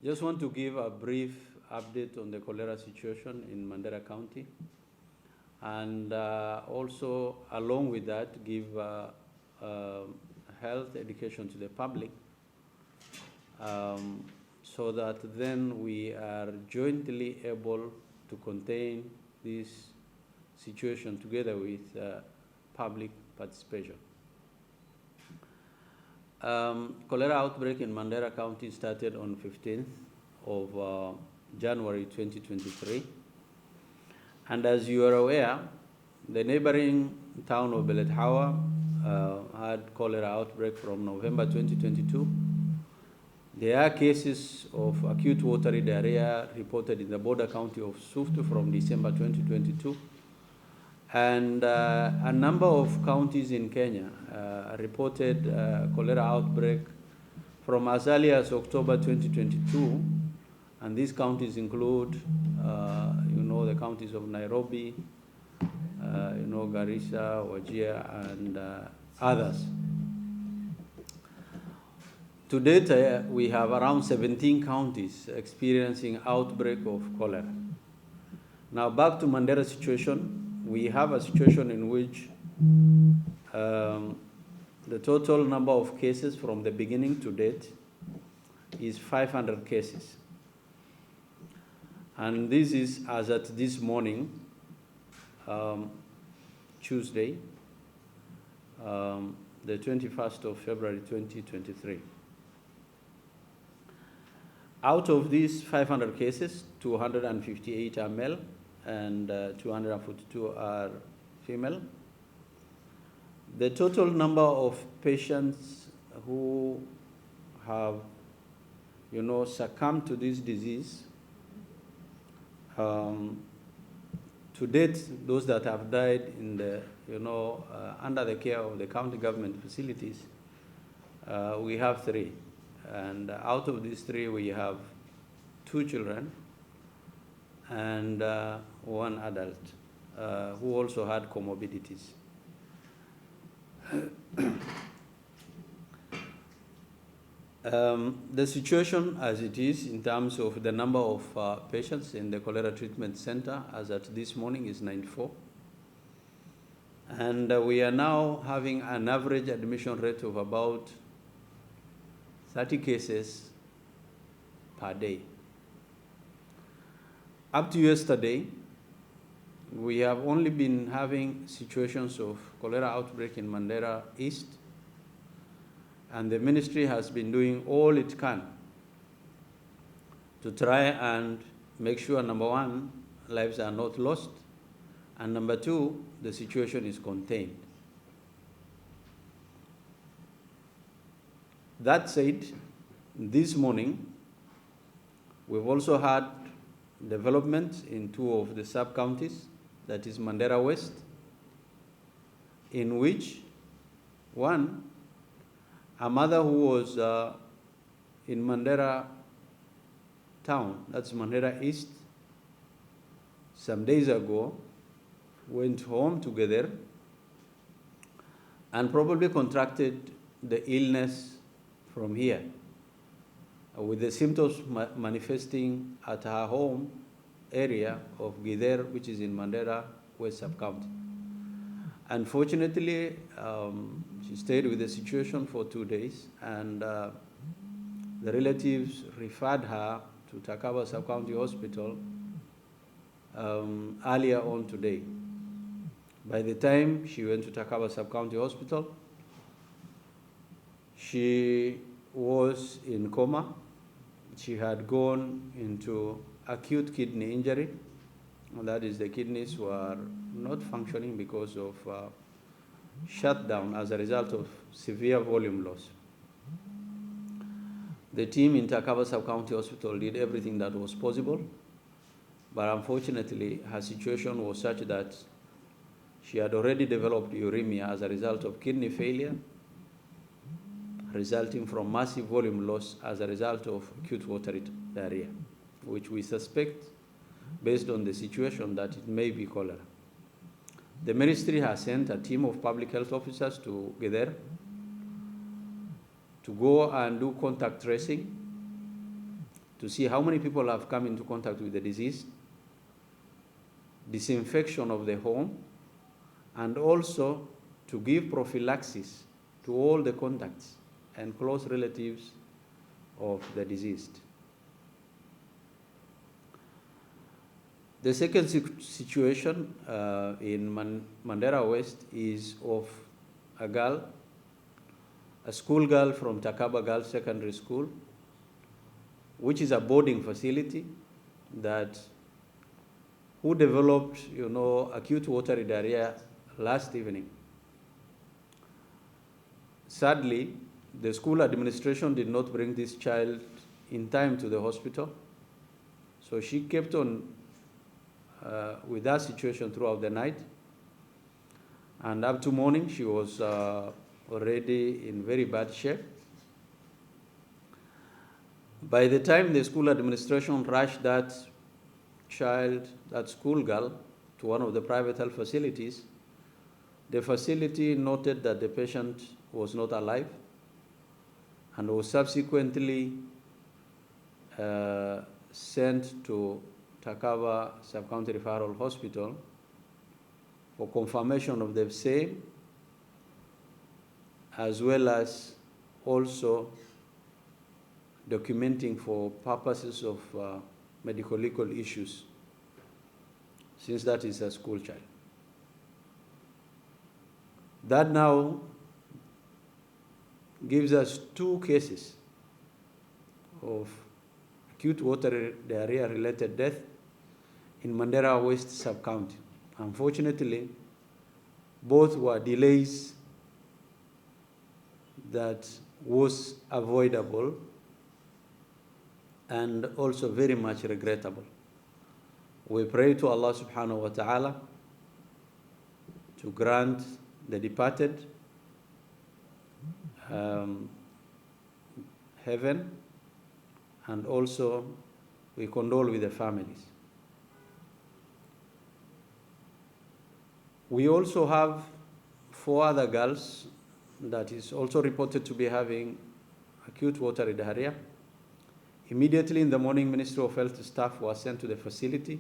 Just want to give a brief update on the cholera situation in Mandera County, and also along with that give health education to the public, so that then we are jointly able to contain this situation together with public participation. Cholera outbreak in Mandera County started on 15th of January 2023. And as you are aware, the neighboring town of Belet Hawa had cholera outbreak from November 2022. There are cases of acute watery diarrhea reported in the border county of Suftu from December 2022. And a number of counties in Kenya reported cholera outbreak from as early as October 2022, and these counties include, the counties of Nairobi, Garissa, Wajir, and others. To date, we have around 17 counties experiencing outbreak of cholera. Now back to Mandera situation. We have a situation in which the total number of cases from the beginning to date is 500 cases. And this is as at this morning, Tuesday, the 21st of February 2023. Out of these 500 cases, 258 are male and 242 are female. The total number of patients who have, succumbed to this disease, to date, those that have died in the, under the care of the county government facilities, we have 3. And out of these 3, we have 2 children and 1 adult who also had comorbidities. The situation as it is in terms of the number of patients in the cholera treatment center as at this morning is 94. And we are now having an average admission rate of about 30 cases per day. Up to yesterday, we have only been having situations of cholera outbreak in Mandera East, and the ministry has been doing all it can to try and make sure, number 1, lives are not lost, and number 2, the situation is contained. That said, this morning, we've also had development in 2 of the sub-counties, that is Mandera West, in which one, a mother who was in Mandera town, that's Mandera East, some days ago, went home together and probably contracted the illness from here, with the symptoms manifesting at her home area of Gider, which is in Mandera West Sub-County. Unfortunately, she stayed with the situation for 2 days, and the relatives referred her to Takaba Sub-County Hospital earlier on today. By the time she went to Takaba Sub-County Hospital, she was in coma. She had gone into acute kidney injury. That is, the kidneys were not functioning because of shutdown as a result of severe volume loss. The team in Takaba Sub-County Hospital did everything that was possible, but unfortunately, her situation was such that she had already developed uremia as a result of kidney failure, resulting from massive volume loss as a result of acute watery diarrhea, which we suspect, based on the situation, that it may be cholera. The ministry has sent a team of public health officers to get there to go and do contact tracing to see how many people have come into contact with the disease, disinfection of the home, and also to give prophylaxis to all the contacts and close relatives of the deceased. The second situation in Mandera West is of a girl, a schoolgirl from Takaba Girls Secondary School, which is a boarding facility who developed, acute watery diarrhea last evening. Sadly, the school administration did not bring this child in time to the hospital, so she kept on with that situation throughout the night, and up to morning she was already in very bad shape. By the time the school administration rushed that child, that schoolgirl, to one of the private health facilities, the facility noted that the patient was not alive and was subsequently sent to Takaba Sub-County Referral Hospital for confirmation of the same, as well as also documenting for purposes of medical legal issues, since that is a school child. That now gives us two cases of acute water diarrhea related death in Mandera West Sub-County. Unfortunately, both were delays that was avoidable and also very much regrettable. We pray to Allah subhanahu wa ta'ala to grant the departed heaven, and also we condole with the families. We also have 4 other girls that is also reported to be having acute watery diarrhea. Immediately in the morning, Ministry of Health staff was sent to the facility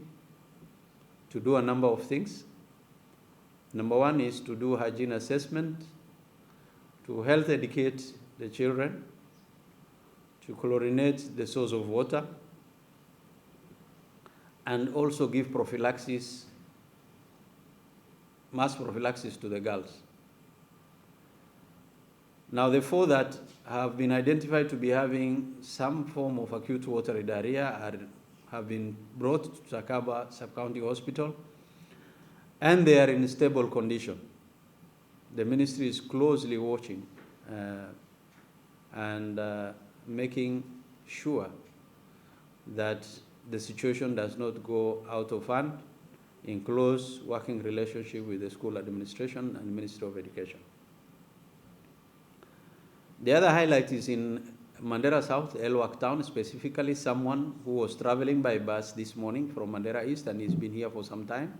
to do a number of things. Number 1 is to do hygiene assessment, to health educate the children, to chlorinate the source of water, and also give prophylaxis, mass prophylaxis to the girls. Now, the 4 that have been identified to be having some form of acute watery diarrhea have been brought to Takaba Sub-County Hospital, and they are in stable condition. The ministry is closely watching and making sure that the situation does not go out of hand, in close working relationship with the school administration and Ministry of Education. The other highlight is in Mandera South, Elwak town, specifically someone who was traveling by bus this morning from Mandera East and he's been here for some time,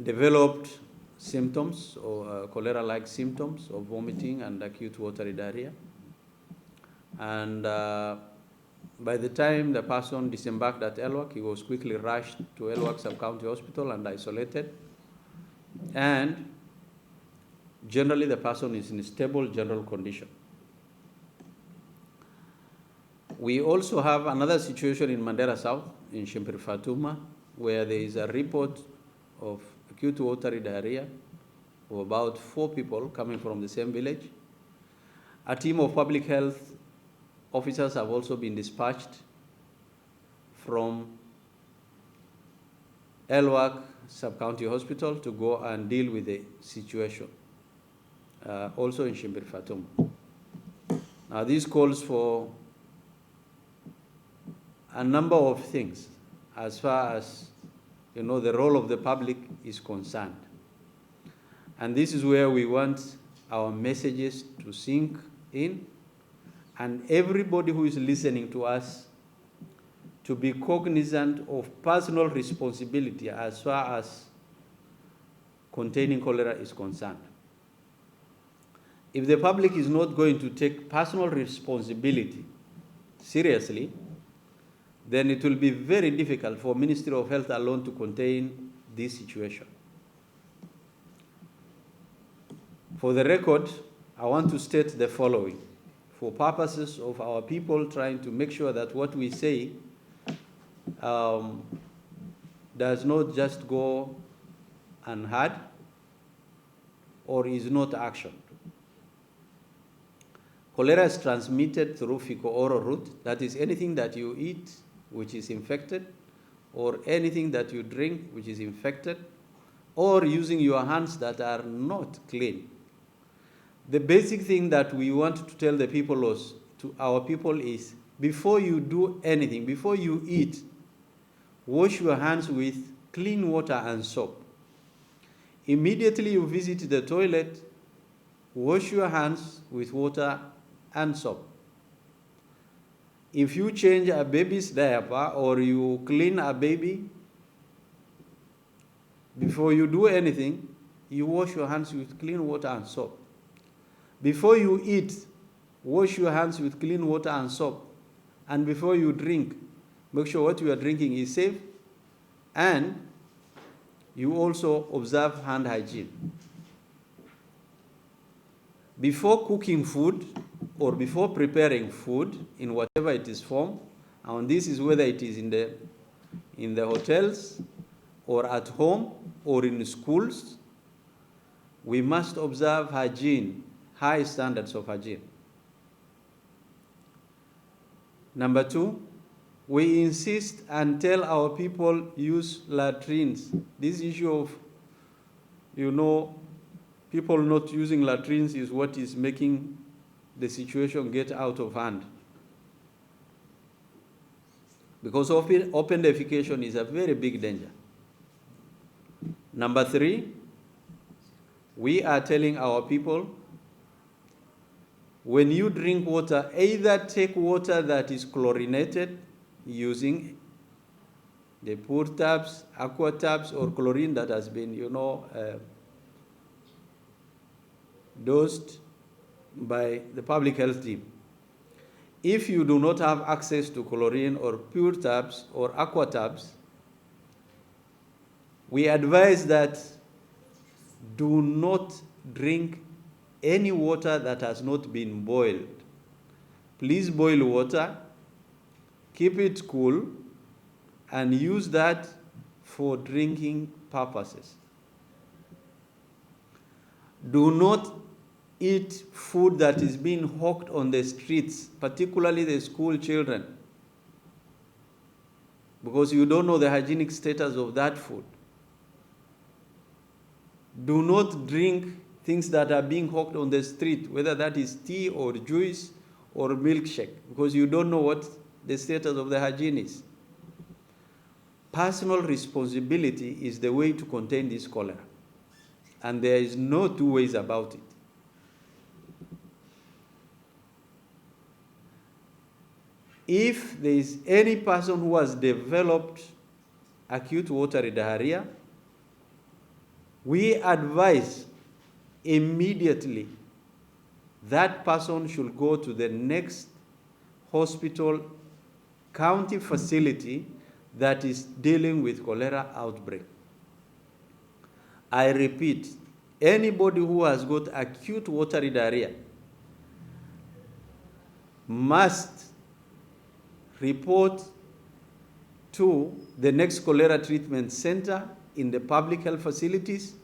developed symptoms or cholera-like symptoms of vomiting and acute watery diarrhea. And by the time the person disembarked at Elwak, he was quickly rushed to Elwak Sub-County Hospital and isolated. And generally, the person is in stable general condition. We also have another situation in Mandera South, in Shempir Fatuma, where there is a report of acute watery diarrhea of about 4 people coming from the same village. A team of public health officers have also been dispatched from Elwak Sub-County Hospital to go and deal with the situation, also in Shempir Fatuma. Now, this calls for a number of things as far as the role of the public is concerned. And this is where we want our messages to sink in, and everybody who is listening to us to be cognizant of personal responsibility as far as containing cholera is concerned. If the public is not going to take personal responsibility, seriously, then it will be very difficult for Ministry of Health alone to contain this situation. For the record, I want to state the following. For purposes of our people trying to make sure that what we say does not just go unheard or is not actioned. Cholera is transmitted through fecal-oral route, that is anything that you eat which is infected, or anything that you drink which is infected, or using your hands that are not clean. The basic thing that we want to tell the people to our people is, before you do anything, before you eat, wash your hands with clean water and soap. Immediately you visit the toilet, wash your hands with water and soap. If you change a baby's diaper or you clean a baby, before you do anything, you wash your hands with clean water and soap. Before you eat, wash your hands with clean water and soap. And before you drink, make sure what you are drinking is safe, and you also observe hand hygiene. Before cooking food or before preparing food in whatever it is form, and this is whether it is in the hotels or at home or in schools, we must observe hygiene, high standards of hygiene. Number two, we insist and tell our people use latrines. This issue of, people not using latrines is what is making the situation get out of hand. Because open defecation is a very big danger. Number three, we are telling our people, when you drink water, either take water that is chlorinated using the pour taps, aqua taps, or chlorine that has been, dosed by the public health team. If you do not have access to chlorine or pure taps or aqua taps, we advise that do not drink any water that has not been boiled. Please boil water, keep it cool, and use that for drinking purposes. Do not eat food that is being hawked on the streets, particularly the school children, because you don't know the hygienic status of that food. Do not drink things that are being hawked on the street, whether that is tea or juice or milkshake, because you don't know what the status of the hygiene is. Personal responsibility is the way to contain this cholera, and there is no two ways about it. If there is any person who has developed acute watery diarrhea, we advise immediately that person should go to the next hospital, county facility that is dealing with cholera outbreak. I repeat, anybody who has got acute watery diarrhea must report to the next cholera treatment center in the public health facilities,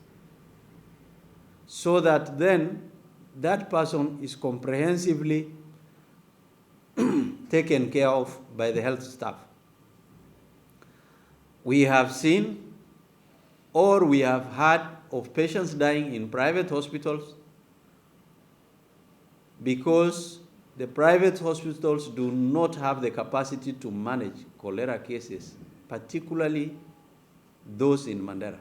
so that then that person is comprehensively taken care of by the health staff. We have seen or we have heard of patients dying in private hospitals because the private hospitals do not have the capacity to manage cholera cases, particularly those in Mandera.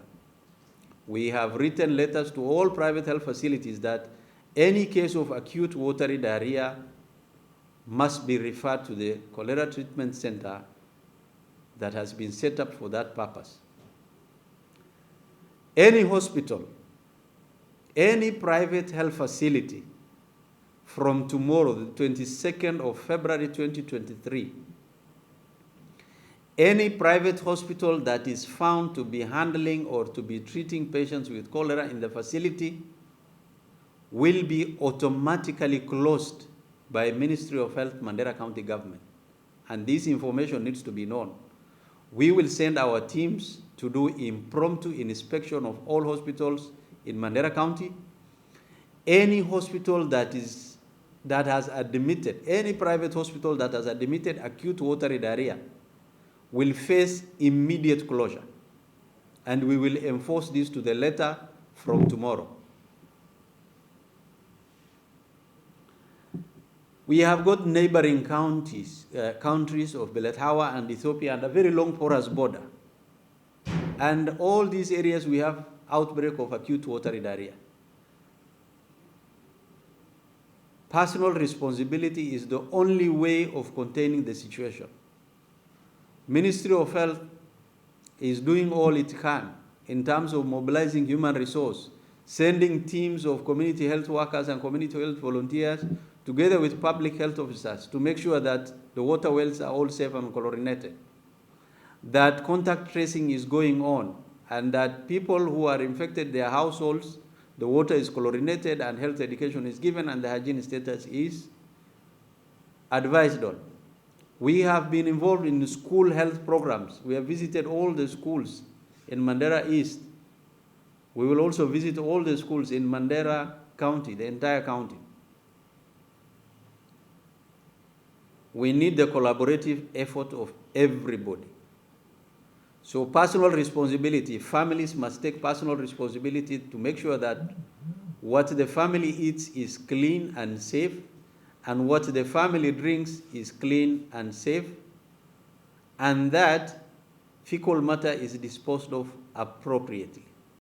We have written letters to all private health facilities that any case of acute watery diarrhea must be referred to the cholera treatment center that has been set up for that purpose. Any hospital, any private health facility from tomorrow, the 22nd of February 2023, any private hospital that is found to be handling or to be treating patients with cholera in the facility will be automatically closed by Ministry of Health, Mandera County Government. And this information needs to be known. We will send our teams to do impromptu inspection of all hospitals in Mandera County. Any hospital that has admitted, any private hospital that has admitted acute watery diarrhea will face immediate closure. And we will enforce this to the letter from tomorrow. We have got neighboring countries of Belethawa and Ethiopia and a very long porous border. And all these areas we have outbreak of acute watery diarrhea. Personal responsibility is the only way of containing the situation. Ministry of Health is doing all it can in terms of mobilizing human resource, sending teams of community health workers and community health volunteers together with public health officers to make sure that the water wells are all safe and chlorinated, that contact tracing is going on, and that people who are infected, their households, the water is chlorinated and health education is given and the hygiene status is advised on. We have been involved in school health programs. We have visited all the schools in Mandera East. We will also visit all the schools in Mandera County, the entire county. We need the collaborative effort of everybody. So personal responsibility, families must take personal responsibility to make sure that what the family eats is clean and safe, and what the family drinks is clean and safe, and that fecal matter is disposed of appropriately.